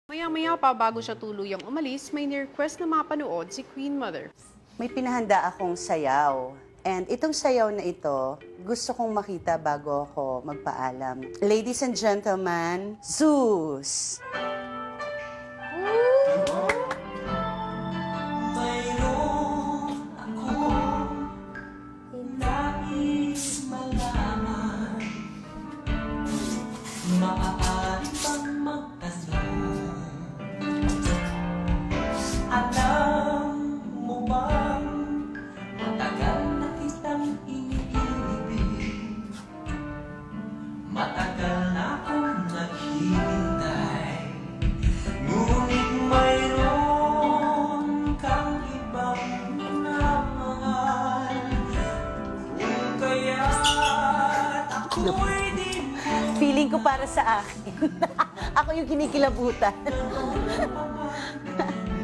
Maya-maya pa bago siya tuluyang umalis, may ni-request na mapanood si Queen Mother. May pinahanda akong sayaw. And itong sayaw na ito, gusto kong makita bago ako magpaalam. Ladies and gentlemen, Zeus! Maaari bang magtanong? Alam mo bang matagal na kitang iniibig? Matagal na akong naghihintay, ngunit mayroon kang ibang minamahal. Kung kaya't ako'y di Feeling ko para sa akin. Ako yung kinikilabutan.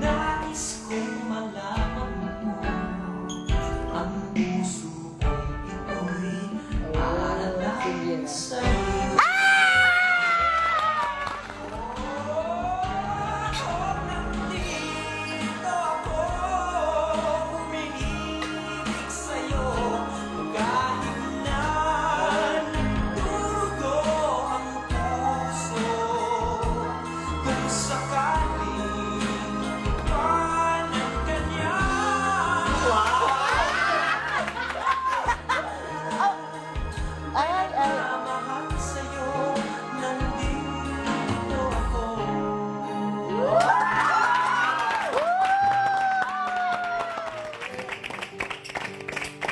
nais kong malaman mo, ang puso kong ito'y para lang sa'yo. Nandito ako, umiibig sa'yo, kahit na nagdurugo ang puso. Kung sakaling pa ng ganyan, mahal sa'yo, nandito ako.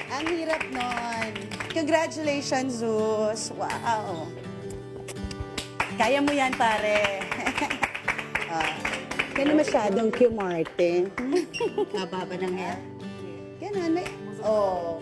Ang hirap nun. Congratulations, Zeus. Wow. Kaya mo yan, pare. Kaya masyadong cute, Martin. Kababa ng hair. Ganun. Oh.